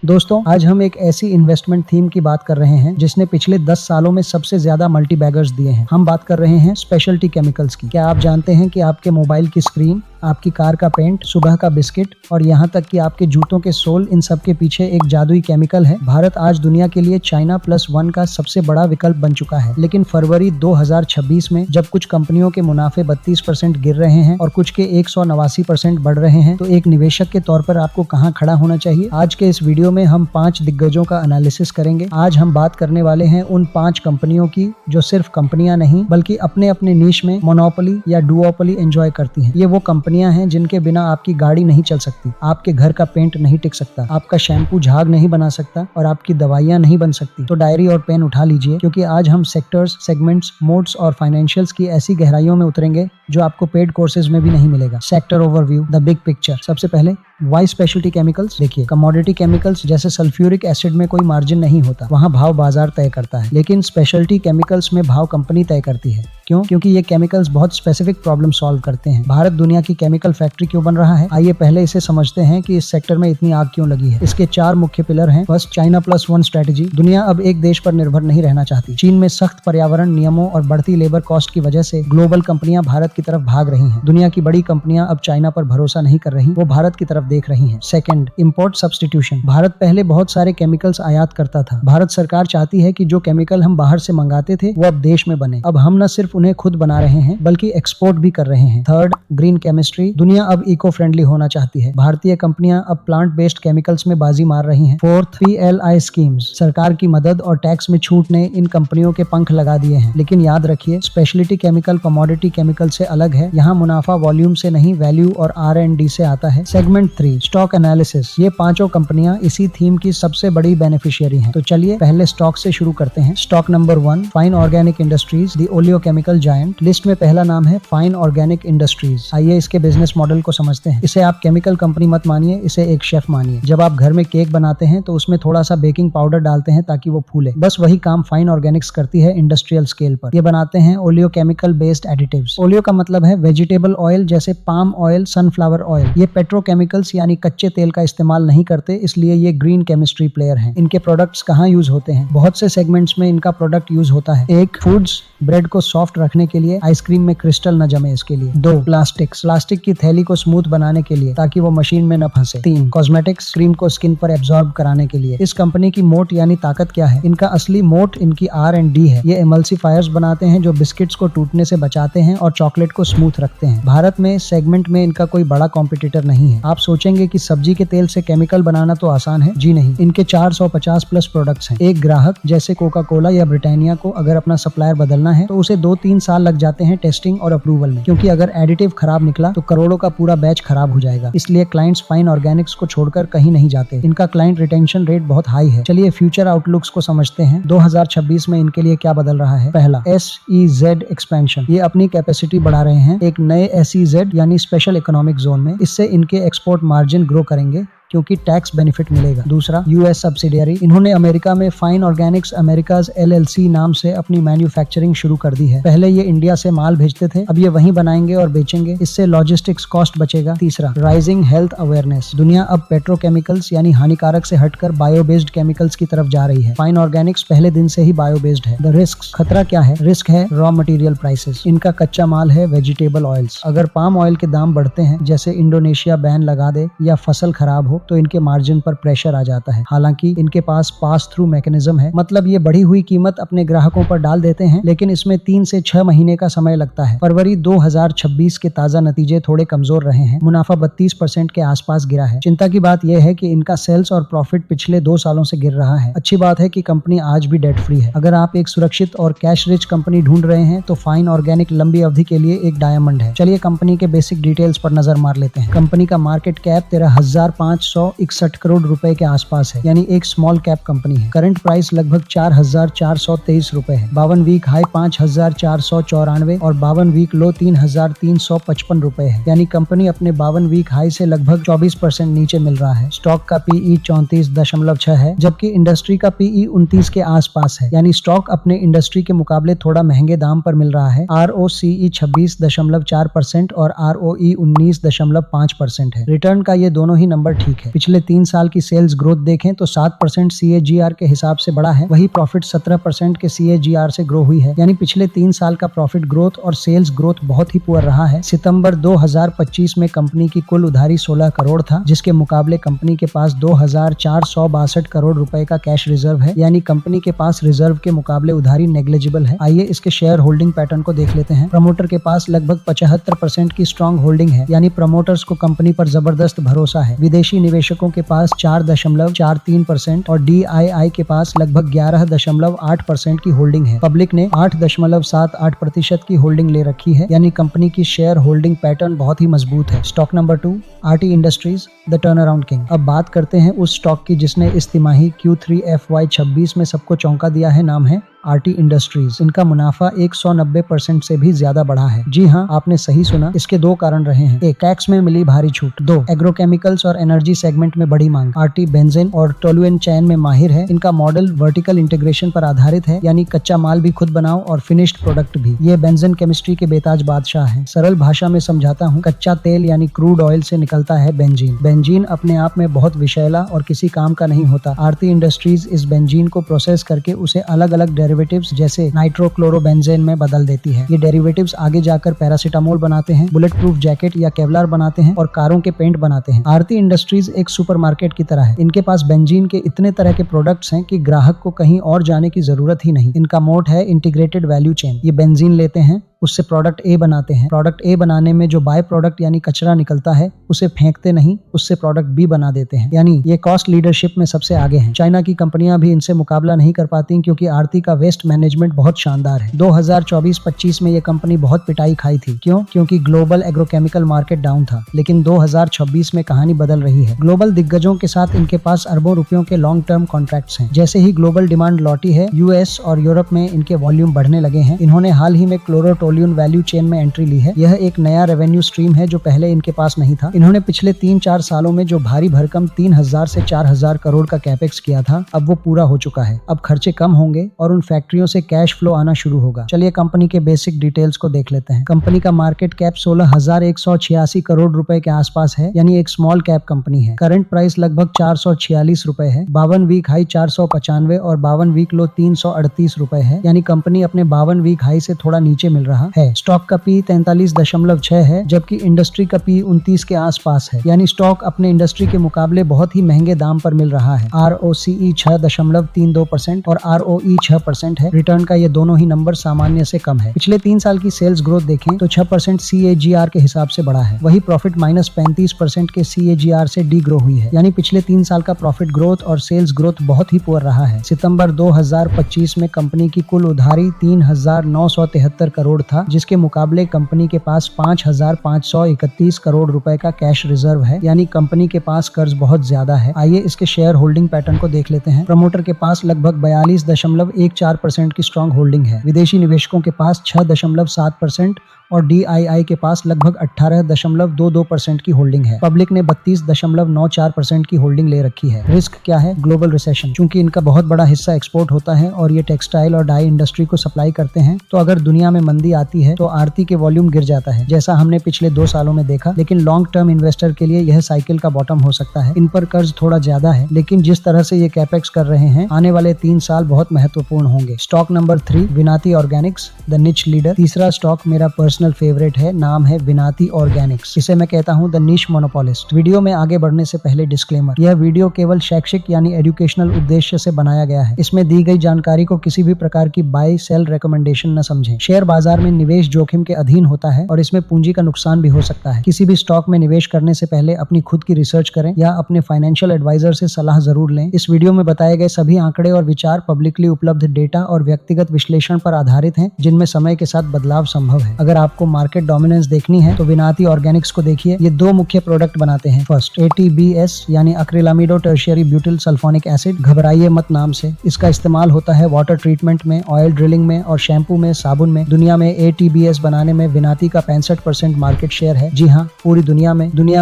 दोस्तों, आज हम एक ऐसी इन्वेस्टमेंट थीम की बात कर रहे हैं जिसने पिछले 10 सालों में सबसे ज्यादा मल्टी बैगर्स दिए हैं। हम बात कर रहे हैं स्पेशलिटी केमिकल्स की। क्या आप जानते हैं कि आपके मोबाइल की स्क्रीन, आपकी कार का पेंट, सुबह का बिस्किट और यहाँ तक कि आपके जूतों के सोल, इन सब के पीछे एक जादुई केमिकल है। भारत आज दुनिया के लिए चाइना +1 का सबसे बड़ा विकल्प बन चुका है। लेकिन फरवरी 2026 में जब कुछ कंपनियों के मुनाफे 32% गिर रहे हैं और कुछ के 189% बढ़ रहे हैं, तो एक निवेशक के तौर पर आपको कहाँ खड़ा होना चाहिए? आज के इस वीडियो में हम 5 दिग्गजों का एनालिसिस करेंगे। आज हम बात करने वाले हैं उन 5 कंपनियों की जो सिर्फ कंपनियां नहीं बल्कि अपने अपने नीश में मोनोपोली या डुओपोली एंजॉय करती हैं। ये वो कंपनियां हैं जिनके बिना आपकी गाड़ी नहीं चल सकती, आपके घर का पेंट नहीं टिक सकता, आपका शैम्पू झाग नहीं बना सकता और आपकी दवाइयां नहीं बन सकती। तो डायरी और पेन उठा लीजिए, क्योंकि आज हम सेक्टर्स, सेगमेंट्स, मोड्स और फाइनेंशियल्स की ऐसी गहराइयों में उतरेंगे जो आपको पेड कोर्सेज में भी नहीं मिलेगा। Sector overview, the big picture. सबसे पहले वाई स्पेशलिटी केमिकल्स। देखिए, कमोडिटी केमिकल्स जैसे सल्फ्यूरिक एसिड में कोई मार्जिन नहीं होता, वहाँ भाव बाजार तय करता है। लेकिन स्पेशलिटी केमिकल्स में भाव कंपनी तय करती है। क्यों? क्योंकि ये केमिकल्स बहुत स्पेसिफिक प्रॉब्लम सॉल्व करते हैं। भारत दुनिया की केमिकल फैक्ट्री क्यों बन रहा है? आइए पहले इसे समझते हैं कि इस सेक्टर में इतनी आग क्यों लगी है। इसके 4 मुख्य पिलर हैं। First, China +1 strategy. दुनिया अब एक देश पर निर्भर नहीं रहना चाहती। चीन में सख्त पर्यावरण नियमों और बढ़ती लेबर कॉस्ट की वजह से ग्लोबल कंपनियां भारत की तरफ भाग रही हैं। दुनिया की बड़ी कंपनियां अब चाइना पर भरोसा नहीं कर रही, वो भारत की तरफ देख रही हैं। Second, import substitution. भारत पहले बहुत सारे केमिकल्स आयात करता था। भारत सरकार चाहती है कि जो केमिकल हम बाहर से मंगाते थे वो अब देश में बने। अब हम न सिर्फ उन्हें खुद बना रहे हैं बल्कि एक्सपोर्ट भी कर रहे हैं। Third, green chemistry. दुनिया अब इको फ्रेंडली होना चाहती है। भारतीय कंपनियां अब प्लांट बेस्ड केमिकल्स में बाजी मार रही हैं। Fourth, PLI schemes. सरकार की मदद और टैक्स में छूट ने इन कंपनियों के पंख लगा दिए हैं। लेकिन याद रखिए, स्पेशलिटी केमिकल कमोडिटी केमिकल से अलग है। यहाँ मुनाफा वॉल्यूम से नहीं, वैल्यू और R&D से आता है। Segment 3, stock analysis. ये 5 कंपनियां इसी थीम की सबसे बड़ी बेनिफिशियरी हैं। तो चलिए पहले स्टॉक से शुरू करते हैं। Stock number 1, fine organic industries, the oleochemical giant. List में पहला नाम है फाइन ऑर्गेनिक इंडस्ट्रीज। आइए इसके बिजनेस मॉडल को समझते हैं। इसे आप केमिकल कंपनी मत मानिए, इसे एक शेफ मानिए। जब आप घर में केक बनाते हैं तो उसमें थोड़ा सा बेकिंग पाउडर डालते हैं ताकि वो फूले। बस वही काम फाइन ऑर्गेनिक्स करती है इंडस्ट्रियल स्केल पर। ये बनाते हैं ओलियोकेमिकल बेस्ड एडिटिव्स। ओलियो का मतलब है वेजिटेबल ऑयल, जैसे पाम ऑयल, सनफ्लावर ऑयल। ये पेट्रोकेमिकल्स यानी कच्चे तेल का इस्तेमाल नहीं करते, इसलिए ये ग्रीन केमिस्ट्री प्लेयर हैं। इनके प्रोडक्ट्स कहाँ यूज होते हैं? बहुत से सेगमेंट्स में इनका प्रोडक्ट यूज होता है। 1, फूड्स, ब्रेड को सॉफ्ट रखने के लिए, आइसक्रीम में क्रिस्टल न जमे इसके लिए। 2, प्लास्टिक्स, प्लास्टिक की थैली को स्मूथ बनाने के लिए ताकि वो मशीन में न फंसे। 3, कॉस्मेटिक्स, क्रीम को स्किन पर एब्जॉर्ब कराने के लिए। इस कंपनी की मोट यानी ताकत क्या है? इनका असली मोट इनकी R&D है। ये एमल्सिफायर्स बनाते हैं जो बिस्किट्स को टूटने से बचाते हैं और चॉकलेट को स्मूथ रखते हैं। भारत में सेगमेंट में इनका कोई बड़ा कॉम्पिटिटर नहीं है। आप सोचेंगे कि सब्जी के तेल से केमिकल बनाना तो आसान है। जी नहीं, इनके 450+ प्रोडक्ट्स हैं। एक ग्राहक जैसे कोका कोला या ब्रिटानिया को अगर अपना सप्लायर बदलना है तो उसे 2-3 साल लग जाते हैं टेस्टिंग और अप्रूवल में, क्योंकि अगर एडिटिव खराब निकला तो करोड़ों का पूरा बैच खराब हो जाएगा। इसलिए क्लाइंट्स फाइन ऑर्गेनिक्स को छोड़कर कहीं नहीं जाते। इनका क्लाइंट रिटेंशन रेट बहुत हाई है। चलिए फ्यूचर आउटलुक्स को समझते हैं। 2026 में इनके लिए क्या बदल रहा है? पहला, SEZ एक्सपेंशन। ये अपनी कैपेसिटी बढ़ा रहे हैं एक नए SEZ यानी स्पेशल इकोनॉमिक जोन में। इससे इनके एक्सपोर्ट मार्जिन ग्रो करेंगे क्योंकि टैक्स बेनिफिट मिलेगा। दूसरा, US सब्सिडियरी। इन्होंने अमेरिका में फाइन ऑर्गेनिक्स अमेरिकाज LLC नाम से अपनी मैन्युफैक्चरिंग शुरू कर दी है। पहले ये इंडिया से माल भेजते थे, अब ये वहीं बनाएंगे और बेचेंगे। इससे लॉजिस्टिक्स कॉस्ट बचेगा। तीसरा, राइजिंग हेल्थ अवेयरनेस। दुनिया अब पेट्रोकेमिकल्स यानी हानिकारक से हटकर बायो बेस्ड केमिकल्स की तरफ जा रही है। फाइन ऑर्गेनिक्स पहले दिन से ही बायो बेस्ड है। द रिस्क, खतरा क्या है? रिस्क है रॉ मटेरियल प्राइसेस। इनका कच्चा माल है वेजिटेबल ऑयल्स। अगर पाम ऑयल के दाम बढ़ते हैं, जैसे इंडोनेशिया बैन लगा दे या फसल खराब हो, तो इनके मार्जिन पर प्रेशर आ जाता है। हालांकि इनके पास पास थ्रू मैकेनिज्म है, मतलब ये बढ़ी हुई कीमत अपने ग्राहकों पर डाल देते हैं, लेकिन इसमें 3 से 6 महीने का समय लगता है। फरवरी 2026 के ताजा नतीजे थोड़े कमजोर रहे हैं। मुनाफा 32% के आसपास गिरा है। चिंता की बात यह है कि इनका सेल्स और प्रॉफिट पिछले 2 सालों से गिर रहा है। अच्छी बात है कि कंपनी आज भी डेट फ्री है। अगर आप एक सुरक्षित और कैश रिच कंपनी ढूंढ रहे हैं तो फाइन ऑर्गेनिक लंबी अवधि के लिए एक डायमंड है। चलिए कंपनी के बेसिक डिटेल्स पर नजर मार लेते हैं। कंपनी का मार्केट कैप 13,561 करोड़ रुपए के आसपास है, यानी एक स्मॉल कैप कंपनी है। करंट प्राइस लगभग 4,423 रुपए है। 52 वीक हाई 5,494 और 52 वीक लो 3,355 रुपए है, यानी कंपनी अपने 52 वीक हाई से लगभग 24% नीचे मिल रहा है। स्टॉक का PE 34.6 है, जबकि इंडस्ट्री का PE 29 के आसपास है, यानी स्टॉक अपने इंडस्ट्री के मुकाबले थोड़ा महंगे दाम पर मिल रहा है। ROCE 26.4% और ROE 19.5% है। रिटर्न का ये दोनों ही नंबर ठीक है। पिछले 3 साल की सेल्स ग्रोथ देखें तो 7% CAGR के हिसाब से बढ़ा है, वही प्रॉफिट 17% के CAGR से ग्रो हुई है। यानी पिछले 3 साल का प्रॉफिट ग्रोथ और सेल्स ग्रोथ बहुत ही पुअर रहा है। सितंबर 2025 में कंपनी की कुल उधारी 16 करोड़ था, जिसके मुकाबले कंपनी के पास 2462 करोड़ रुपए का कैश रिजर्व है। यानी कंपनी के पास रिजर्व के मुकाबले उधारी नेग्लिजिबल है। आइए इसके शेयर होल्डिंग पैटर्न को देख लेते हैं। प्रमोटर के पास लगभग 75% की स्ट्रॉन्ग होल्डिंग है, यानी प्रमोटर्स को कंपनी पर जबरदस्त भरोसा है। विदेशी निवेशकों के पास 4.43% और DII के पास लगभग 11.8% की होल्डिंग है। पब्लिक ने 8.78% की होल्डिंग ले रखी है, यानी कंपनी की शेयर होल्डिंग पैटर्न बहुत ही मजबूत है। Stock number 2, RT industries, the turnaround king. अब बात करते हैं उस स्टॉक की जिसने इस तिमाही Q3 FY26 में सबको चौंका दिया है। नाम है RT इंडस्ट्रीज। इनका मुनाफा 190% से भी ज्यादा बढ़ा है। जी हाँ, आपने सही सुना। इसके 2 कारण रहे हैं। 1, टैक्स में मिली भारी छूट। 2, एग्रोकेमिकल्स और एनर्जी सेगमेंट में बड़ी मांग। RT बेंजीन और टोल्यूएन चैन में माहिर है। इनका मॉडल वर्टिकल इंटीग्रेशन पर आधारित है, यानी कच्चा माल भी खुद बनाओ और फिनिश्ड प्रोडक्ट भी। ये बेंजीन केमिस्ट्री के बेताज बादशाह हैं। सरल भाषा में समझाता हूँ, कच्चा तेल यानी क्रूड ऑयल से निकलता है बेंजीन। बेंजीन अपने आप में बहुत विषैला और किसी काम का नहीं होता। RT इंडस्ट्रीज इस बेंजीन को प्रोसेस करके उसे अलग अलग डेरिवेटिव्स जैसे नाइट्रोक्लोरोबेंजेन में बदल देती है। ये डेरिवेटिव्स आगे जाकर पैरासीटामोल बनाते हैं, बुलेट प्रूफ जैकेट या केवलार बनाते हैं और कारों के पेंट बनाते हैं। RT इंडस्ट्रीज एक सुपरमार्केट की तरह है। इनके पास बेंजीन के इतने तरह के प्रोडक्ट्स हैं कि ग्राहक को कहीं और जाने की जरूरत ही नहीं। इनका मोट है इंटीग्रेटेड वैल्यू चेन। ये बेंजीन लेते हैं, उससे प्रोडक्ट A बनाते हैं। प्रोडक्ट A बनाने में जो बाय प्रोडक्ट यानी कचरा निकलता है उसे फेंकते नहीं, उससे प्रोडक्ट B बना देते हैं। यानी ये कॉस्ट लीडरशिप में सबसे आगे हैं। चाइना की कंपनियां भी इनसे मुकाबला नहीं कर पाती क्योंकि RT का वेस्ट मैनेजमेंट बहुत शानदार है। 2024-25 में ये कंपनी बहुत पिटाई खाई थी। क्यों? क्योंकि ग्लोबल एग्रोकेमिकल मार्केट डाउन था। लेकिन 2026 में कहानी बदल रही है। ग्लोबल दिग्गजों के साथ इनके पास अरबों रुपयों के लॉन्ग टर्म कॉन्ट्रैक्ट्स हैं। जैसे ही ग्लोबल डिमांड लौटी है, US और यूरोप में इनके वॉल्यूम बढ़ने लगे हैं। इन्होंने हाल ही में क्लोरोटोल्यून वैल्यू चेन में एंट्री ली है। यह एक नया रेवेन्यू स्ट्रीम है जो पहले इनके पास नहीं था। इन्होंने पिछले 3-4 सालों में जो भारी भरकम 3000 से 4000 करोड़ का कैपेक्स किया था, अब वो पूरा हो चुका है। अब खर्चे कम होंगे और उन फैक्ट्रियों से कैश फ्लो आना शुरू होगा। चलिए कंपनी के बेसिक डिटेल्स को देख लेते हैं। कंपनी का मार्केट कैप 16,186 करोड़ रुपए के आसपास है, यानी एक स्मॉल कैप कंपनी है। करंट प्राइस लगभग 446 रुपए है। 52 वीक हाई 495 और 52 वीक लो 338 रुपए है, यानी कंपनी अपने 52 वीक हाई से थोड़ा नीचे मिल रहा है। स्टॉक का P 43.6 है, जबकि इंडस्ट्री का P 29 के आसपास है, यानी स्टॉक अपने इंडस्ट्री के मुकाबले बहुत ही महंगे दाम पर मिल रहा है। ROCE 6.32% और ROE 6% है। रिटर्न का ये दोनों ही नंबर सामान्य से कम है। पिछले 3 साल की सेल्स ग्रोथ देखें तो 6% CAGR के हिसाब से बढ़ा है, वही प्रॉफिट -35% के CAGR से डी ग्रो हुई है। यानी पिछले 3 साल का प्रॉफिट ग्रोथ और सेल्स ग्रोथ बहुत ही पुअर रहा है। सितंबर 2025 में कंपनी की कुल उधारी 3,973 करोड़ था, जिसके मुकाबले कंपनी के पास 5,531 करोड़ रुपए का कैश रिजर्व है, यानी कंपनी के पास कर्ज बहुत ज्यादा है। आइए इसके शेयर होल्डिंग पैटर्न को देख लेते हैं। प्रमोटर के पास लगभग 42.14% की स्ट्रॉन्ग होल्डिंग है। विदेशी निवेशकों के पास 6.7% और DII के पास लगभग 18.22% की होल्डिंग है। पब्लिक ने 32.94% की होल्डिंग ले रखी है। रिस्क क्या है? Global recession. चूंकि इनका बहुत बड़ा हिस्सा एक्सपोर्ट होता है और ये टेक्सटाइल और डाई इंडस्ट्री को सप्लाई करते हैं, तो अगर दुनिया में मंदी आती है तो आरती के वॉल्यूम गिर जाता है, जैसा हमने पिछले 2 सालों में देखा। लेकिन लॉन्ग टर्म इन्वेस्टर के लिए यह साइकिल का बॉटम हो सकता है। इन पर कर्ज थोड़ा ज्यादा है, लेकिन जिस तरह से ये कैपेक्स कर रहे हैं, आने वाले 3 साल बहुत महत्वपूर्ण होंगे। Stock number 3, Vinati Organics, the निच लीडर। तीसरा स्टॉक मेरा पर्सनल फेवरेट है, नाम है विनाती ऑर्गेनिक्स। इसे मैं कहता हूँ द निश मोनोपोलिस्ट। वीडियो में आगे बढ़ने से पहले डिस्क्लेमर, यह वीडियो केवल शैक्षिक यानी एजुकेशनल उद्देश्य से बनाया गया है। इसमें दी गई जानकारी को किसी भी प्रकार की बाय सेल रिकमेंडेशन न समझें। शेयर बाजार में निवेश जोखिम के अधीन होता है और इसमें पूंजी का नुकसान भी हो सकता है। किसी भी स्टॉक में निवेश करने से पहले अपनी खुद की रिसर्च करें या अपने फाइनेंशियल एडवाइजर से सलाह जरूर लें। इस वीडियो में बताए गए सभी आंकड़े और विचार पब्लिकली उपलब्ध डेटा और व्यक्तिगत विश्लेषण पर आधारित हैं, जिनमें समय के साथ बदलाव संभव है। अगर आपको मार्केट डोमिनेंस देखनी है तो विनाती ऑर्गेनिक्स को देखिए। ये 2 मुख्य प्रोडक्ट बनाते हैं। फर्स्ट, ATBS यानी एक्रिलामिडो टर्शियरी ब्यूटिल सल्फोनिक एसिड। घबराइए मत नाम से। इसका इस्तेमाल होता है वाटर ट्रीटमेंट में, ऑयल ड्रिलिंग में और शैम्पू में, साबुन में। दुनिया में ATBS बनाने में विनाती का 65% मार्केट शेयर है। जी हाँ, पूरी दुनिया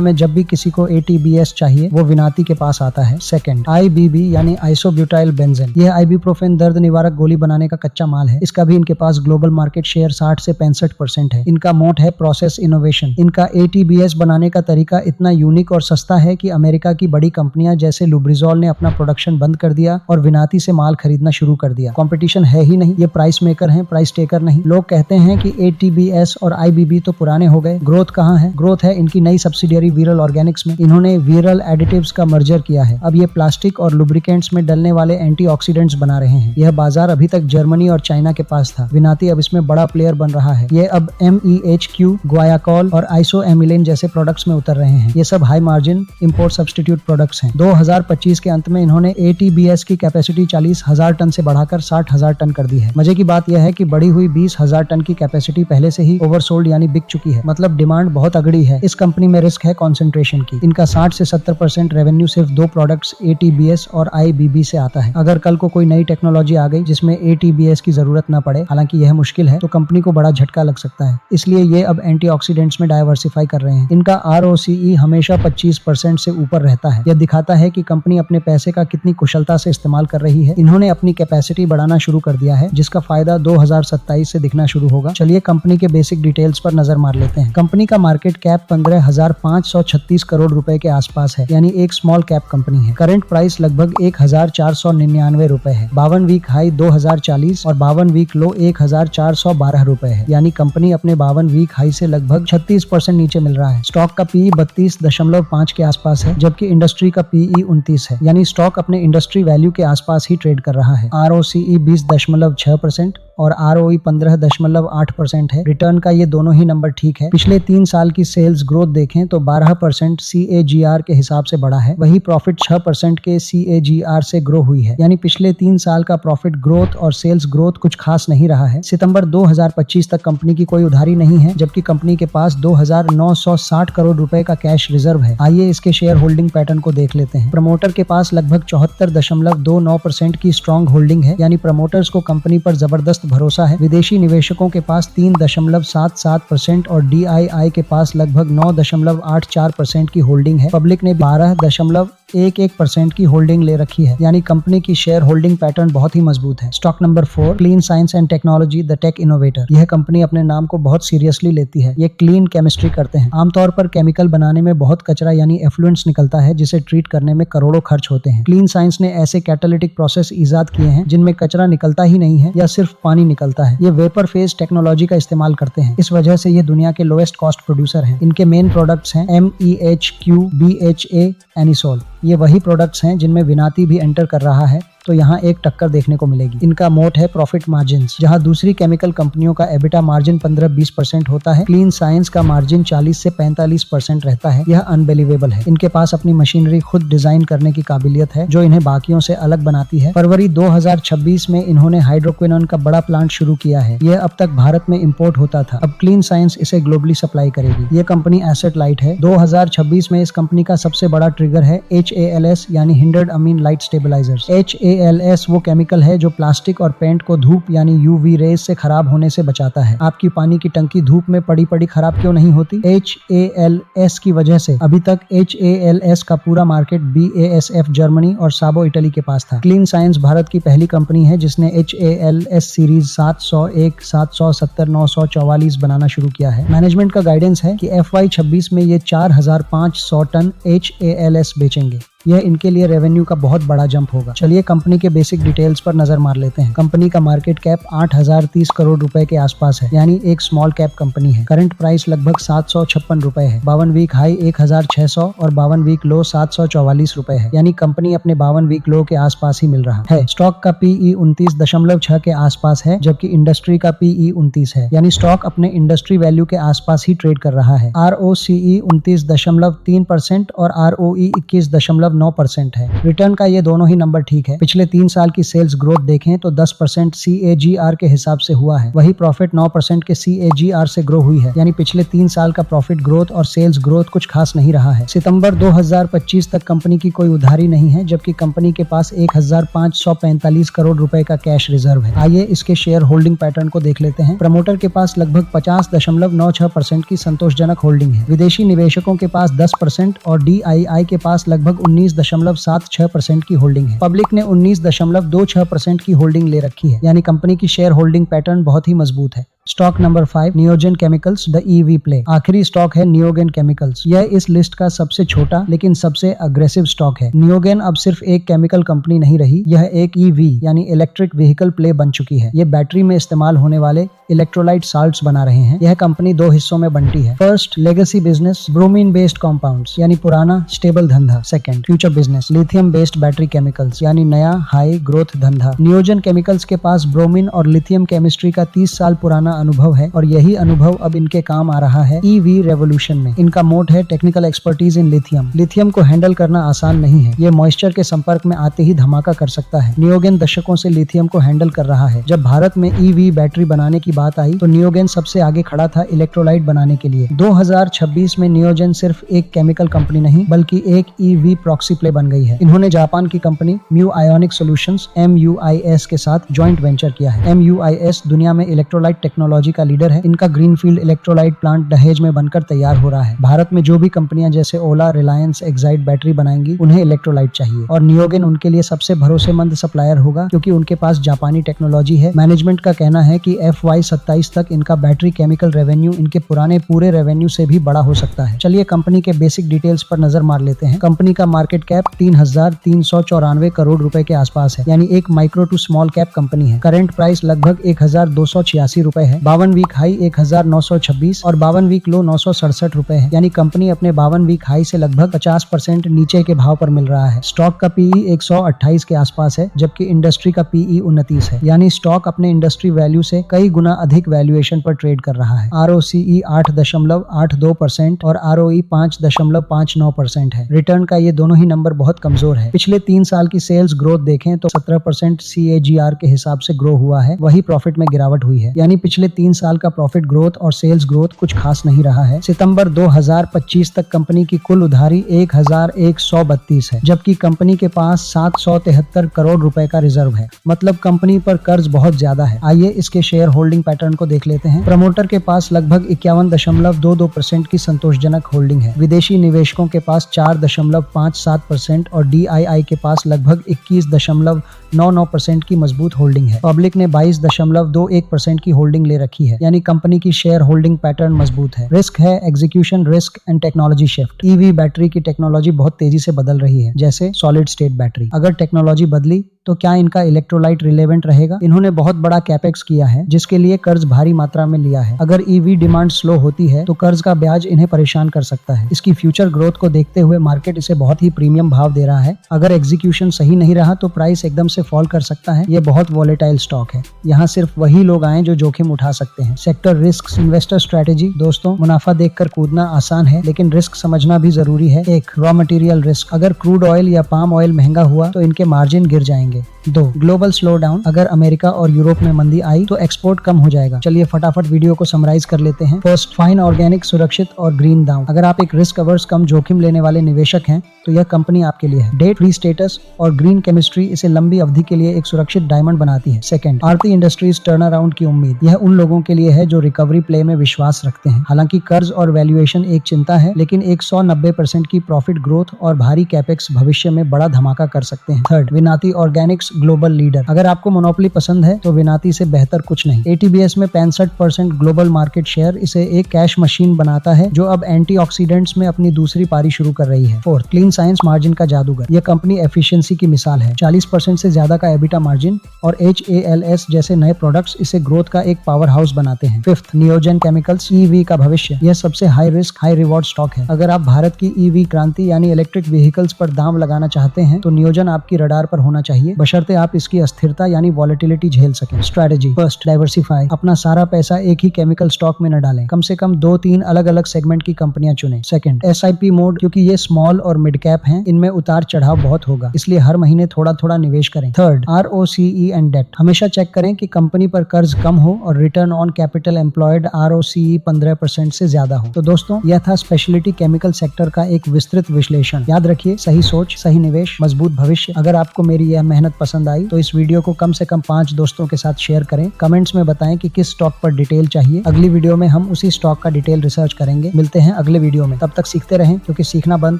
में जब भी किसी को ATBS चाहिए वो विनाती के पास आता है। सेकंड, IBB यानी आइसोब्यूटाइल बेंजीन। यह आइबुप्रोफेन दर्द निवारक गोली बनाने का कच्चा माल है। इसका भी इनके पास ग्लोबल मार्केट शेयर 60 से 65% है। है। इनका मोट है प्रोसेस इनोवेशन। इनका ATBS बनाने का तरीका इतना यूनिक और सस्ता है कि अमेरिका की बड़ी कंपनियां जैसे लुब्रिजोल ने अपना प्रोडक्शन बंद कर दिया और विनाती से माल खरीदना शुरू कर दिया। कंपटीशन है ही नहीं, ये प्राइस मेकर हैं, प्राइस टेकर नहीं। लोग कहते हैं कि ATBS और IBB तो पुराने हो गए, ग्रोथ कहाँ है? ग्रोथ है इनकी नई सब्सिडियरी वीरल ऑर्गेनिक्स में। इन्होंने वीरल एडिटिव्स का मर्जर किया है। अब ये प्लास्टिक और लुब्रिकेंट्स में डलने वाले एंटीऑक्सीडेंट्स बना रहे हैं। यह बाजार अभी तक जर्मनी और चाइना के पास था। विनाती अब इसमें बड़ा प्लेयर बन रहा है। ये अब MEHQ, ग्वायाकॉल और आइसोएमिलेन जैसे प्रोडक्ट्स में उतर रहे हैं। ये सब high margin import substitute products हैं। 2025 के अंत में इन्होंने ATBS की कैपेसिटी 40,000 टन से बढ़ाकर 60,000 टन कर दी है। मजे की बात यह है कि बढ़ी हुई 20,000 टन की कैपेसिटी पहले से ही ओवरसोल्ड यानी बिक चुकी है। मतलब डिमांड बहुत अगड़ी है। इस कंपनी में रिस्क है कॉन्सेंट्रेशन की। इनका 60 से 70% रेवेन्यू सिर्फ 2 प्रोडक्ट्स ATBS और IBB से आता है। अगर कल को कोई नई टेक्नोलॉजी आ गई जिसमें ATBS की जरूरत न पड़े, हालांकि यह मुश्किल है, तो कंपनी को बड़ा झटका लग सकता है। इसलिए ये अब एंटीऑक्सीडेंट्स में डाइवर्सिफाई कर रहे हैं। इनका ROCE हमेशा 25% से ऊपर रहता है। यह दिखाता है कि कंपनी अपने पैसे का कितनी कुशलता से इस्तेमाल कर रही है। इन्होंने अपनी कैपेसिटी बढ़ाना शुरू कर दिया है, जिसका फायदा 2027 से दिखना शुरू होगा। चलिए कंपनी के बेसिक डिटेल्स पर नजर मार लेते हैं। कंपनी का मार्केट कैप 15,536 करोड़ रुपए के आसपास है, यानी एक स्मॉल कैप कंपनी है। करंट प्राइस लगभग 1,499 रुपए है। 52 वीक हाई 2040 और 52 वीक लो 1,412 रुपए है, यानी कंपनी अपने 52 वीक हाई से लगभग 36% नीचे मिल रहा है। स्टॉक का PE 32.5 के आसपास है, जबकि इंडस्ट्री का PE 29 है, यानी स्टॉक अपने इंडस्ट्री वैल्यू के आसपास ही ट्रेड कर रहा है। ROCE 20.6% और ROE 15.8% है। रिटर्न का ये दोनों ही नंबर ठीक है। पिछले 3 साल की सेल्स ग्रोथ देखें तो 12% CAGR के हिसाब से बढ़ा है, वही प्रॉफिट 6% के CAGR से ग्रो हुई है, यानी पिछले 3 साल का प्रॉफिट ग्रोथ और सेल्स ग्रोथ कुछ खास नहीं रहा है। सितंबर 2025 तक कंपनी की कोई उधारी नहीं है, जबकि कंपनी के पास 2,960 करोड़ रुपए का कैश रिजर्व है। आइए इसके शेयर होल्डिंग पैटर्न को देख लेते हैं। प्रमोटर के पास लगभग 74.29% की स्ट्रॉन्ग होल्डिंग है, यानी प्रमोटर्स को कंपनी पर जबरदस्त भरोसा है। विदेशी निवेशकों के पास 3.77% और DII के पास लगभग 9.84% की होल्डिंग है। पब्लिक ने 12.11% की होल्डिंग ले रखी है, यानी कंपनी की शेयर होल्डिंग पैटर्न बहुत ही मजबूत है। Stock number 4, clean science and technology, the tech innovator. यह कंपनी अपने नाम को बहुत सीरियसली लेती है। ये क्लीन केमिस्ट्री करते हैं। आमतौर पर केमिकल बनाने में बहुत कचरा यानी एफ्लुएंट्स निकलता है, जिसे ट्रीट करने में करोड़ों खर्च होते हैं। क्लीन साइंस ने ऐसे कैटालिटिक प्रोसेस इजाद किए हैं जिनमें कचरा निकलता ही नहीं है या सिर्फ पानी निकलता है। ये वेपर फेज टेक्नोलॉजी का इस्तेमाल करते हैं। इस वजह से ये दुनिया के लोएस्ट कॉस्ट प्रोड्यूसर हैं। इनके मेन प्रोडक्ट्स हैं MEHQ, BHA, एनिसोल। ये वही प्रोडक्ट्स हैं जिनमें विनाती भी एंटर कर रहा है, तो यहाँ एक टक्कर देखने को मिलेगी। इनका मोट है प्रॉफिट मार्जिन्स। जहाँ दूसरी केमिकल कंपनियों का एबिटा मार्जिन 15-20% होता है, क्लीन साइंस का मार्जिन 40 से 45% रहता है। यह अनबिलीवेबल है। इनके पास अपनी मशीनरी खुद डिजाइन करने की काबिलियत है, जो इन्हें बाकियों से अलग बनाती है। फरवरी 2026 में इन्होंने हाइड्रोक्विनोन का बड़ा प्लांट शुरू किया है। यह अब तक भारत में इम्पोर्ट होता था, अब क्लीन साइंस इसे ग्लोबली सप्लाई करेगी। ये कंपनी एसेट लाइट है। 2026 में इस कंपनी का सबसे बड़ा ट्रिगर है HALS यानी हिंडर्ड अमीन लाइट स्टेबलाइजर्स। HALS वो केमिकल है जो प्लास्टिक और पेंट को धूप यानी UV रेज से खराब होने से बचाता है। आपकी पानी की टंकी धूप में पड़ी पड़ी खराब क्यों नहीं होती? HALS की वजह से। अभी तक HALS का पूरा मार्केट BASF जर्मनी और साबो इटली के पास था। क्लीन साइंस भारत की पहली कंपनी है जिसने HALS सीरीज 701, 770, 944 बनाना शुरू किया है। मैनेजमेंट का गाइडेंस है कि FY26 में ये 4,500 टन HALS बेचेंगे। यह इनके लिए रेवेन्यू का बहुत बड़ा जंप होगा। चलिए कंपनी के बेसिक डिटेल्स पर नजर मार लेते हैं। कंपनी का मार्केट कैप 8,030 करोड़ रुपए के आसपास है, यानी एक स्मॉल कैप कंपनी है। करंट प्राइस लगभग 756 रुपए है। 52 वीक हाई 1,600 और 52 वीक लो 744 रुपए है, यानी कंपनी अपने 52 वीक लो के आसपास ही मिल रहा है। स्टॉक का PE 29.6 के आसपास है, जबकि इंडस्ट्री का PE 29 है, यानी स्टॉक अपने इंडस्ट्री वैल्यू के आसपास ही ट्रेड कर रहा है। ROCE 29.3% और ROE 21.9% है। रिटर्न का ये दोनों ही नंबर ठीक है। पिछले 3 साल की सेल्स ग्रोथ देखें तो 10% CAGR के हिसाब से हुआ है, वही प्रॉफिट 9% के CAGR से ग्रो हुई है, यानी पिछले 3 साल का प्रॉफिट ग्रोथ और सेल्स ग्रोथ कुछ खास नहीं रहा है। सितंबर 2025 तक कंपनी की कोई उधारी नहीं है, जबकि कंपनी के पास 1,545 करोड़ रुपए का कैश रिजर्व है। आइए इसके शेयर होल्डिंग पैटर्न को देख लेते हैं। प्रमोटर के पास लगभग 50.96% की संतोषजनक होल्डिंग है। विदेशी निवेशकों के पास 10% और DII के पास लगभग 19.76% की होल्डिंग है। पब्लिक ने 19.26% की होल्डिंग ले रखी है, यानी कंपनी की शेयर होल्डिंग पैटर्न बहुत ही मजबूत है। स्टॉक नंबर 5 नियोजन केमिकल्स द ईवी प्ले। आखिरी स्टॉक है नियोगन केमिकल्स। यह इस लिस्ट का सबसे छोटा लेकिन सबसे अग्रेसिव स्टॉक है। नियोगन अब सिर्फ एक केमिकल कंपनी नहीं रही, यह एक ईवी यानी इलेक्ट्रिक व्हीकल प्ले बन चुकी है। ये बैटरी में इस्तेमाल होने वाले इलेक्ट्रोलाइट साल्ट्स बना रहे हैं। यह कंपनी 2 हिस्सों में बनती है। First, legacy business bromine based compounds यानी पुराना स्टेबल धंधा। Second, future business lithium based battery chemicals यानी नया हाई ग्रोथ धंधा। नियोजन केमिकल्स के पास ब्रोमीन और लिथियम केमिस्ट्री का 30 साल पुराना अनुभव है और यही अनुभव अब इनके काम आ रहा है ईवी रेवोल्यूशन में। इनका मोट है technical expertise in lithium. Lithium को हैंडल करना आसान नहीं है, ये मॉइस्चर के संपर्क में आते ही धमाका कर सकता है। नियोगन दशकों से लिथियम को हैंडल कर रहा है। जब भारत में ईवी बैटरी बनाने की बात आई तो नियोगन सबसे आगे खड़ा था इलेक्ट्रोलाइट बनाने के लिए। 2026 में नियोजन सिर्फ एक केमिकल कंपनी नहीं बल्कि एक ईवी प्रॉक्सी प्ले बन गई है। इन्होंने जापान की company mu ionic solutions MUIS के साथ जॉइंट वेंचर किया है। MUIS दुनिया में इलेक्ट्रोलाइट टेक्नोलॉजी का लीडर है। इनका ग्रीनफील्ड इलेक्ट्रोलाइट प्लांट दहेज में बनकर तैयार हो रहा है। भारत में जो भी कंपनियां जैसे ओला, रिलायंस, एक्साइड बैटरी बनाएंगी उन्हें इलेक्ट्रोलाइट चाहिए और नियोगन उनके लिए सबसे भरोसेमंद सप्लायर होगा क्योंकि उनके पास जापानी टेक्नोलॉजी है। मैनेजमेंट का कहना है कि FY27 तक इनका बैटरी केमिकल रेवेन्यू इनके पुराने पूरे रेवेन्यू से भी बड़ा हो सकता है। चलिए कंपनी के बेसिक डिटेल्स पर नजर मार लेते हैं। कंपनी का मार्केट कैप 3,394 करोड़ रुपए के आसपास है, यानी एक micro to small cap company है। करंट प्राइस लगभग 1,286 रुपए है। 52 वीक हाई 1,926 और 52 वीक लो 967 रुपए है, यानी कंपनी अपने 52 वीक हाई से लगभग 50% नीचे के भाव पर मिल रहा है। स्टॉक का PE 128 के आसपास है, जबकि इंडस्ट्री का PE 29 है, यानी स्टॉक अपने इंडस्ट्री वैल्यू से कई गुना अधिक वैल्यूएशन पर ट्रेड कर रहा है। ROCE 8.82% और ROE 5.59% है। रिटर्न का ये दोनों ही नंबर बहुत कमजोर है। पिछले 3 साल की सेल्स ग्रोथ देखें तो 17% CAGR के हिसाब से ग्रो हुआ है, वही प्रॉफिट में गिरावट हुई है, यानी पिछले 3 साल का प्रॉफिट ग्रोथ और सेल्स ग्रोथ कुछ खास नहीं रहा है। सितंबर 2025 तक कंपनी की कुल उधारी 1,132 है, जबकि कंपनी के पास 773 करोड़ रुपए का रिजर्व है। मतलब कंपनी पर कर्ज बहुत ज्यादा है। आइए इसके शेयर होल्डिंग पैटर्न को देख लेते हैं। प्रमोटर के पास लगभग 51.22% की संतोषजनक होल्डिंग है। विदेशी निवेशकों के पास 4.57% और DII के पास लगभग 21.99% की मजबूत होल्डिंग है। पब्लिक ने 22.21% की होल्डिंग ले रखी है, यानी कंपनी की शेयर होल्डिंग पैटर्न मजबूत है। रिस्क है execution risk and technology shift. EV battery की टेक्नोलॉजी बहुत तेजी से बदल रही है, जैसे सॉलिड स्टेट बैटरी। अगर टेक्नोलॉजी बदली तो क्या इनका इलेक्ट्रोलाइट रिलेवेंट रहेगा? इन्होंने बहुत बड़ा कैपेक्स किया है जिसके लिए कर्ज भारी मात्रा में लिया है। अगर ईवी डिमांड स्लो होती है तो कर्ज का ब्याज इन्हें परेशान कर सकता है। इसकी फ्यूचर ग्रोथ को देखते हुए मार्केट इसे बहुत ही प्रीमियम भाव दे रहा है। अगर एग्जीक्यूशन सही नहीं रहा तो प्राइस एकदम से फॉल कर सकता है। ये बहुत वॉलेटाइल स्टॉक है। यहाँ सिर्फ वही लोग आए जो जोखिम उठा सकते हैं। Sector risk, investor strategy. दोस्तों, मुनाफा देखकर कूदना आसान है लेकिन रिस्क समझना भी जरूरी है। 1. Raw material risk. अगर क्रूड ऑयल या पाम ऑयल महंगा हुआ तो इनके मार्जिन गिर जाएंगे। 2. Global slow down. अगर अमेरिका और यूरोप में मंदी आई तो एक्सपोर्ट कम हो जाएगा। चलिए फटाफट वीडियो को समराइज कर लेते हैं। फर्स्ट, फाइन ऑर्गेनिक, सुरक्षित और ग्रीन दाम। अगर आप एक रिस्क अवर्स कम जोखिम लेने वाले निवेशक हैं तो यह कंपनी आपके लिए है। डेट फ्री स्टेटस और ग्रीन केमिस्ट्री इसे लंबी अवधि के लिए एक सुरक्षित डायमंड बनाती है। सेकंड, आरती इंडस्ट्रीज, टर्न अराउंड की उम्मीद। यह उन लोगों के लिए है जो रिकवरी प्ले में विश्वास रखते हैं। हालांकि कर्ज और वैल्यूएशन एक चिंता है, लेकिन 190% की प्रॉफिट ग्रोथ और भारी कैपेक्स भविष्य में बड़ा धमाका कर सकते हैं। थर्ड, विनाती ऑर्गेनिक्स, ग्लोबल लीडर। अगर आपको मोनोपोली पसंद है तो विनाती से बेहतर कुछ नहीं। ATBS में 65% ग्लोबल मार्केट शेयर इसे एक कैश मशीन बनाता है जो अब एंटीऑक्सीडेंट्स में अपनी दूसरी पारी शुरू कर रही है। फोर्थ, क्लीन साइंस, मार्जिन का जादूगर। यह कंपनी एफिशिएंसी की मिसाल है। 40% से ज्यादा का एबिटा मार्जिन और HALS जैसे नए प्रोडक्ट्स इसे ग्रोथ का एक पावर हाउस बनाते हैं। फिफ्थ, नियोजन केमिकल्स, EV का भविष्य। यह सबसे high risk high reward stock है। अगर आप भारत की EV क्रांति यानी इलेक्ट्रिक व्हीकल्स पर दाम लगाना चाहते हैं तो नियोजन आपकी रडार पर होना चाहिए, बशर्ते आप इसकी अस्थिरता यानी वॉलेटिलिटी झेल सकें। Strategy, first, diversify. अपना सारा पैसा एक ही केमिकल स्टॉक में न डालें, कम से कम 2-3 अलग अलग सेगमेंट की कंपनियां चुनें। सेकंड, SIP मोड, क्योंकि ये स्मॉल और मिड कैप हैं, इनमें उतार चढ़ाव बहुत होगा, इसलिए हर महीने थोड़ा थोड़ा निवेश करें। Third, ROCE and debt. हमेशा चेक करें कि कंपनी पर कर्ज कम हो और return on capital employed ROCE 15% से ज्यादा हो। तो दोस्तों, यह था स्पेशलिटी केमिकल सेक्टर का एक विस्तृत विश्लेषण। याद रखिए, सही सोच, सही निवेश, मजबूत भविष्य। अगर आपको मेरी यह मेहनत पसंद आई तो इस वीडियो को कम से कम 5 दोस्तों के साथ शेयर करें। कमेंट्स में बताएं कि किस स्टॉक पर डिटेल चाहिए। अगली वीडियो में हम उसी स्टॉक का डिटेल रिसर्च करेंगे। मिलते हैं अगले वीडियो में। तब तक सीखते रहें, क्योंकि सीखना बंद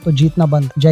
तो जीतना बंद। जय